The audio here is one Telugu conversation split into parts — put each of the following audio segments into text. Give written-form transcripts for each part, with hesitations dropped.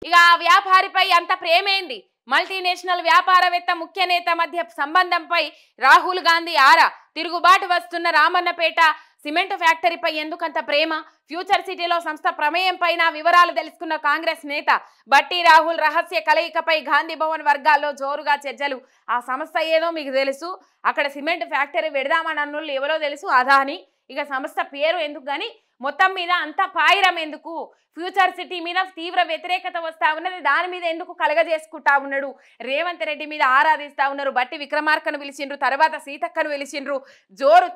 ఇక ఆ వ్యాపారిపై అంత ప్రేమేంది? మల్టీనేషనల్ వ్యాపారవేత్త ముఖ్య నేత మధ్య సంబంధంపై రాహుల్ గాంధీ ఆరా. తిరుగుబాటు వస్తున్న రామన్నపేట సిమెంట్ ఫ్యాక్టరీపై ఎందుకంత ప్రేమ? ఫ్యూచర్ సిటీలో సంస్థ ప్రమేయం పైన వివరాలు తెలుసుకున్న కాంగ్రెస్ నేత బట్టి రాహుల్ రహస్య కలయికపై గాంధీ భవన్ వర్గాల్లో జోరుగా చర్చలు. ఆ సంస్థ ఏదో మీకు తెలుసు, అక్కడ సిమెంట్ ఫ్యాక్టరీ పెడదామని అన్నోళ్ళు ఎవరో తెలుసు, అదాని. ఇక సంస్థ పేరు ఎందుకు గాని మొత్తం మీద అంత పాయిరం ఎందుకు? ఫ్యూచర్ సిటీ మీద తీవ్ర వ్యతిరేకత వస్తా ఉన్నది, దాని మీద ఎందుకు కలగజేసుకుంటా ఉన్నాడు? రేవంత్ రెడ్డి మీద ఆరాధిస్తా ఉన్నారు. బట్టి విక్రమార్కను పిలిచిండ్రు, తర్వాత సీతక్కను పిలిచిండ్రు.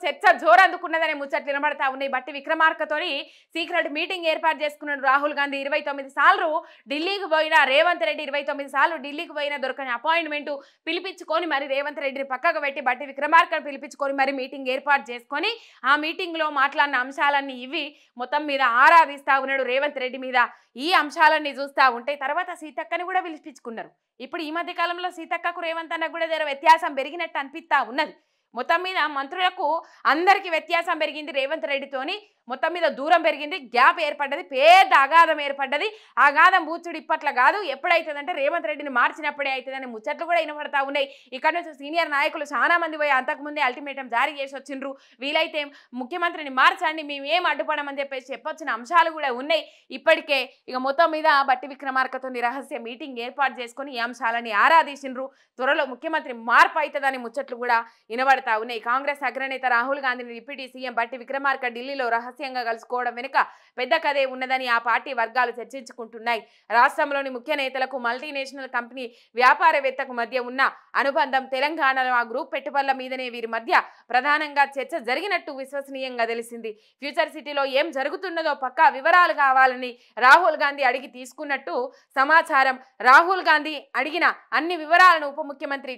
చర్చ జోరు అందుకున్నదనే ముచ్చట్లు వినబడతా ఉన్నాయి. బట్టి విక్రమార్కతోని సీక్రెట్ మీటింగ్ ఏర్పాటు చేసుకున్నాడు రాహుల్ గాంధీ. 29 సార్లు ఢిల్లీకి పోయినా రేవంత్ రెడ్డి, 29 సార్లు ఢిల్లీకి పోయినా దొరకని అపాయింట్మెంట్ పిలిపించుకొని మరి రేవంత్ రెడ్డిని పక్కకు పెట్టి బట్టి విక్రమార్కను పిలిపించుకొని మరి మీటింగ్ ఏర్పాటు చేసుకొని ఆ మీటింగ్ లో మాట్లాడిన అంశాలన్నీ ఇవి మొత్తం మీద ఆరాధిస్తా ఉన్నాడు రేవంత్ రెడ్డి మీద. ఈ అంశాలన్నీ చూస్తా ఉంటే తర్వాత సీతక్కని కూడా పిలిపించుకున్నారు. ఇప్పుడు ఈ మధ్య కాలంలో సీతక్కకు రేవంత్ అన్న కూడా జర వ్యత్యాసం పెరిగినట్టు అనిపిస్తా ఉన్నది. మొత్తం మీద మంత్రులకు అందరికి వ్యత్యాసం పెరిగింది. రేవంత్ రెడ్డితోని మొత్తం మీద దూరం పెరిగింది, గ్యాప్ ఏర్పడ్డది, పెద్ద అగాధం ఏర్పడ్డది. అగాధం బూచుడు ఇప్పట్లో కాదు, ఎప్పుడైతుందంటే రేవంత్ రెడ్డిని మార్చినప్పుడే అవుతుందని ముచ్చట్లు కూడా వినపడతా ఉన్నాయి. ఇక్కడ నుంచి సీనియర్ నాయకులు చాలా మంది పోయి అంతకుముందే అల్టిమేటం జారీ చేసి వచ్చిండ్రు. వీలైతే ముఖ్యమంత్రిని మార్చండి, మేము ఏం అడ్డుపడమని చెప్పేసి చెప్పొచ్చిన అంశాలు కూడా ఉన్నాయి ఇప్పటికే. ఇక మొత్తం మీద బట్టి విక్రమార్కతో రహస్య మీటింగ్ ఏర్పాటు చేసుకొని ఈ అంశాలని ఆరాధించిండ్రు. త్వరలో ముఖ్యమంత్రి మార్పు అవుతుందని ముచ్చట్లు కూడా వినబడతా ఉన్నాయి. కాంగ్రెస్ అగ్రనేత రాహుల్ గాంధీని డిప్యూటీ సీఎం బట్టి విక్రమార్క ఢిల్లీలో రహస్యంగా కలుసుకోవడం వెనుక పెద్ద కథే ఉన్నదని ఆ పార్టీ వర్గాలు చర్చించుకుంటున్నాయి. రాష్ట్రంలోని ముఖ్య నేతలకు మల్టీనేషనల్ కంపెనీ వ్యాపారవేత్తకు మధ్య ఉన్న అనుబంధం, తెలంగాణలో ఆ గ్రూప్ పెట్టుబడుల మీదనే వీరి మధ్య ప్రధానంగా చర్చ జరిగినట్టు విశ్వసనీయంగా తెలిసింది. ఫ్యూచర్ సిటీలో ఏం జరుగుతున్నదో పక్కా వివరాలు కావాలని రాహుల్ గాంధీ అడిగి తీసుకున్నట్టు సమాచారం. రాహుల్ గాంధీ అడిగిన అన్ని వివరాలను ఉప ముఖ్యమంత్రి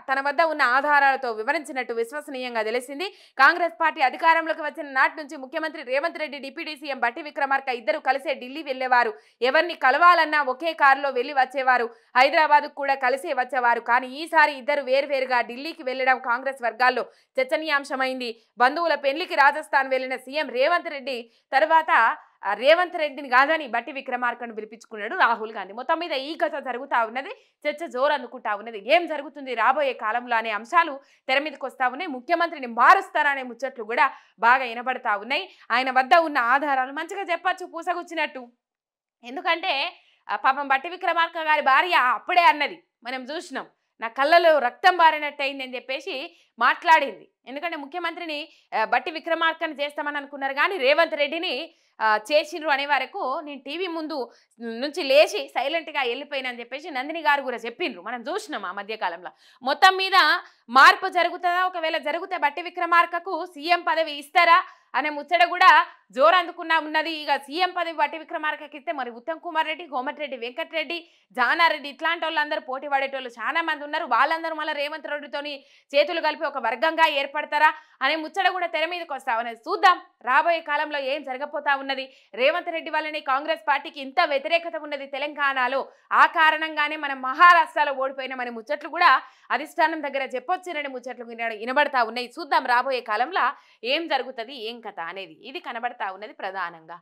తన వద్ద ఉన్న ఆధారాలతో వివరించినట్టు విశ్వసనీయంగా తెలిసింది. కాంగ్రెస్ పార్టీ అధికారంలోకి వచ్చిన నాటి నుంచి ముఖ్యమంత్రి రేవంత్ రెడ్డి, డిప్యూటీ సీఎం బట్టి విక్రమార్క ఇద్దరు కలిసే ఢిల్లీ వెళ్లేవారు. ఎవరిని కలవాలన్నా ఒకే కారులో వెళ్లి వచ్చేవారు. హైదరాబాద్ కూడా కలిసే వచ్చేవారు. కానీ ఈసారి ఇద్దరు వేర్వేరుగా ఢిల్లీకి వెళ్లడం కాంగ్రెస్ వర్గాల్లో చర్చనీయాంశమైంది. బంధువుల పెళ్లికి రాజస్థాన్ వెళ్లిన సీఎం రేవంత్ రెడ్డి తర్వాత రేవంత్ రెడ్డిని కాదని బట్టి విక్రమార్కను పిలిపించుకున్నాడు రాహుల్ గాంధీ. మొత్తం మీద ఈ కథ జరుగుతూ ఉన్నది, చర్చ జోరు అందుకుంటా ఉన్నది. ఏం జరుగుతుంది రాబోయే కాలంలో అనే అంశాలు తెర మీదకి వస్తూ ఉన్నాయి. ముఖ్యమంత్రిని మారుస్తారనే ముచ్చట్లు కూడా బాగా వినబడతా ఉన్నాయి. ఆయన వద్ద ఉన్న ఆధారాలు మంచిగా చెప్పచ్చు పూసగుచ్చినట్టు. ఎందుకంటే పాపం బట్టి విక్రమార్క గారి భార్య అప్పుడే అన్నది, మనం చూసినాం, నా కళ్ళలో రక్తం బారినట్టు అయింది అని చెప్పేసి మాట్లాడింది. ఎందుకంటే ముఖ్యమంత్రిని బట్టి విక్రమార్కని చేస్తామని అనుకున్నారు కానీ రేవంత్ రెడ్డిని చేసిండ్రు అనే వరకు నేను టీవీ ముందు నుంచి లేచి సైలెంట్గా వెళ్ళిపోయినని చెప్పేసి నందిని గారు కూడా చెప్పిండ్రు. మనం చూసినాం ఆ మధ్యకాలంలో. మొత్తం మీద మార్పు జరుగుతుందా? ఒకవేళ జరిగితే బట్టి విక్రమార్కకు సీఎం పదవి ఇస్తారా అనే ముచ్చట కూడా జోరు అందుకున్నా ఉన్నది. ఇక సీఎం పదవి బట్టి విక్రమార్కకి ఇస్తే మరి ఉత్తమ్ కుమార్ రెడ్డి, కోమటిరెడ్డి వెంకటరెడ్డి, జానారెడ్డి ఇట్లాంటి వాళ్ళందరూ పోటీ పడేటోళ్ళు చాలా మంది ఉన్నారు. వాళ్ళందరూ మళ్ళీ రేవంత్ రెడ్డితోని చేతులు కలిపి ఒక వర్గంగా ఏర్పడతారా అనే ముచ్చట కూడా తెర మీదకి వస్తా ఉన్నది. చూద్దాం రాబోయే కాలంలో ఏం జరగపోతా ఉన్నది. రేవంత్ రెడ్డి వల్లనే కాంగ్రెస్ పార్టీకి ఇంత వ్యతిరేకత ఉన్నది తెలంగాణలో. ఆ కారణంగానే మనం మహారాష్ట్రలో ఓడిపోయినామనే ముచ్చట్లు కూడా అధిష్టానం దగ్గర చెప్పొచ్చినని ముచ్చట్లు వినబడతా ఉన్నాయి. చూద్దాం రాబోయే కాలంలో ఏం జరుగుతుంది, ఏం కథ అనేది. ఇది కనబడతా ఉన్నది ప్రధానంగా.